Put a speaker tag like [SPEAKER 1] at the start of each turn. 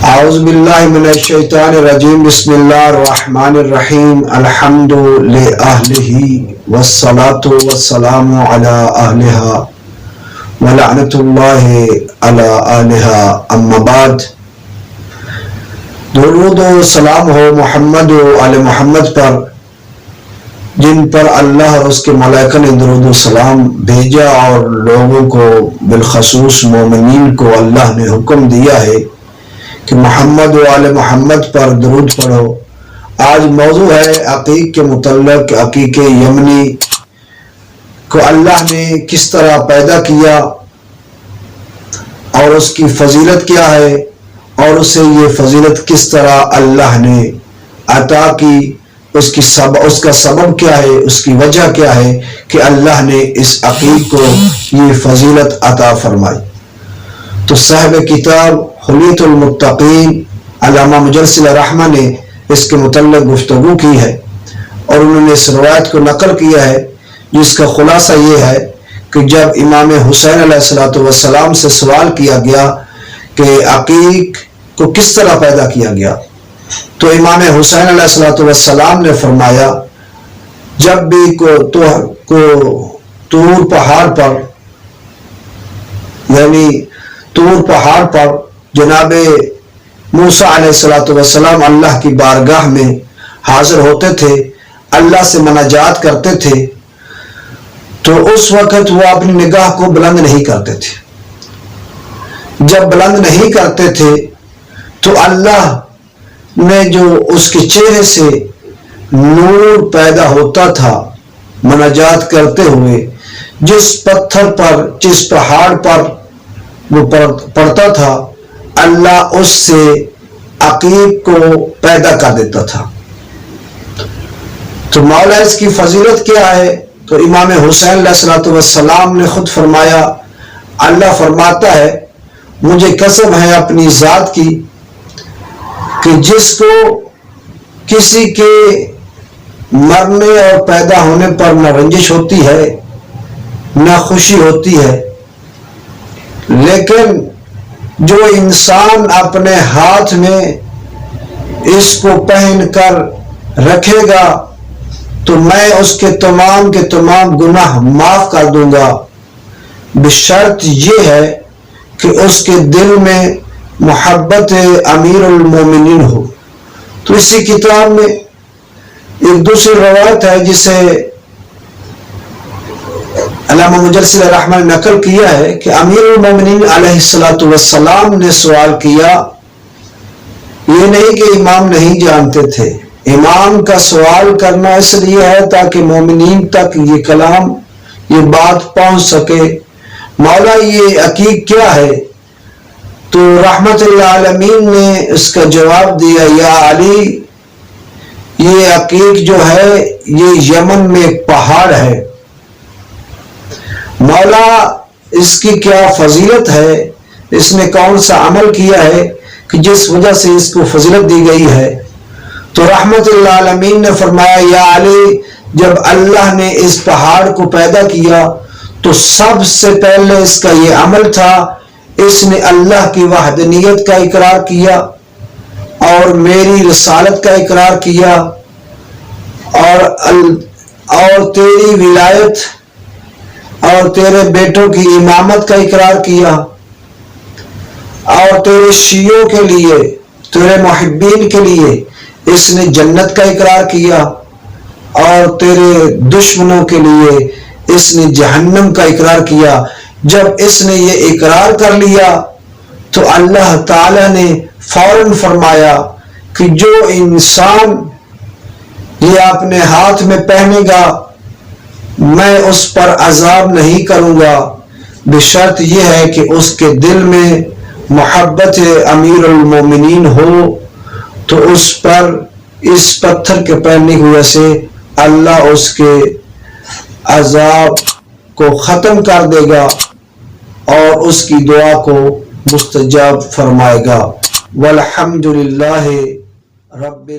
[SPEAKER 1] اعوذ باللہ من الشیطان الرجیم بسم اللہ الرحمن الرحیم الحمد لأہلہ والصلاة والسلام علی اہلہا ولعنت اللہ علی آلہا اما بعد۔ درود و سلام ہو محمد و آل محمد پر، جن پر اللہ اور اس کے ملائکہ نے درود و سلام بھیجا، اور لوگوں کو بالخصوص مومنین کو اللہ نے حکم دیا ہے کہ محمد و آل محمد پر درود پڑھو۔ آج موضوع ہے عقیق کے متعلق۔ عقیق یمنی کو اللہ نے کس طرح پیدا کیا اور اس کی فضیلت کیا ہے، اور اسے یہ فضیلت کس طرح اللہ نے عطا کی، اس کا سبب کیا ہے، اس کی وجہ کیا ہے کہ اللہ نے اس عقیق کو یہ فضیلت عطا فرمائی۔ تو صاحب کتاب حلیۃ المتقین علامہ مجلسی الرحمہ نے اس کے متعلق گفتگو کی ہے، اور انہوں نے اس روایت کو نقل کیا ہے، جس کا خلاصہ یہ ہے کہ جب امام حسین علیہ السلام سے سوال کیا گیا کہ عقیق کو کس طرح پیدا کیا گیا، تو امام حسین علیہ السلام نے فرمایا جب بھی طور پہاڑ پر، یعنی طور پہاڑ پر جناب موسیٰ علیہ السلام اللہ کی بارگاہ میں حاضر ہوتے تھے، اللہ سے مناجات کرتے تھے، تو اس وقت وہ اپنی نگاہ کو بلند نہیں کرتے تھے۔ جب بلند نہیں کرتے تھے تو اللہ نے جو اس کے چہرے سے نور پیدا ہوتا تھا مناجات کرتے ہوئے، جس پتھر پر، جس پہاڑ پر وہ پڑتا تھا، اللہ اس سے عقیق کو پیدا کر دیتا تھا۔ تو مولا اس کی فضیلت کیا ہے؟ تو امام حسین علیہ السلام نے خود فرمایا، اللہ فرماتا ہے مجھے قسم ہے اپنی ذات کی کہ جس کو کسی کے مرنے اور پیدا ہونے پر نہ رنجش ہوتی ہے نہ خوشی ہوتی ہے، لیکن جو انسان اپنے ہاتھ میں اس کو پہن کر رکھے گا تو میں اس کے تمام گناہ معاف کر دوں گا، بشرط یہ ہے کہ اس کے دل میں محبت امیر المومنین ہو۔ تو اسی کتاب میں ایک دوسری روایت ہے جسے علامہ مجلسی الرحمہ نے نقل کیا ہے کہ امیر المومنین علیہ السلام نے سوال کیا، یہ نہیں کہ امام نہیں جانتے تھے، امام کا سوال کرنا اس لیے ہے تاکہ مومنین تک یہ کلام، یہ بات پہنچ سکے، مولا یہ عقیق کیا ہے؟ تو رحمت اللہ عالمین نے اس کا جواب دیا، یا علی یہ عقیق جو ہے یہ یمن میں ایک پہاڑ ہے، مولا اس کی کیا فضیلت ہے، اس نے کون سا عمل کیا ہے کہ جس وجہ سے اس کو فضیلت دی گئی ہے؟ تو رحمت اللہ عالمین نے فرمایا، یا علی جب اللہ نے اس پہاڑ کو پیدا کیا تو سب سے پہلے اس کا یہ عمل تھا، اس نے اللہ کی وحدانیت کا اقرار کیا اور میری رسالت کا اقرار کیا، اور تیری ولایت اور تیرے بیٹوں کی امامت کا اقرار کیا، اور تیرے شیعوں کے لیے، تیرے محبین کے لیے اس نے جنت کا اقرار کیا، اور تیرے دشمنوں کے لیے اس نے جہنم کا اقرار کیا۔ جب اس نے یہ اقرار کر لیا تو اللہ تعالی نے فوراً فرمایا کہ جو انسان یہ اپنے ہاتھ میں پہنے گا میں اس پر عذاب نہیں کروں گا، بشرط یہ ہے کہ اس کے دل میں محبت امیر المومنین ہو، تو اس پر اس پتھر کے پہننے کی وجہ سے اللہ اس کے عذاب کو ختم کر دے گا اور اس کی دعا کو مستجاب فرمائے گا۔ والحمدللہ رب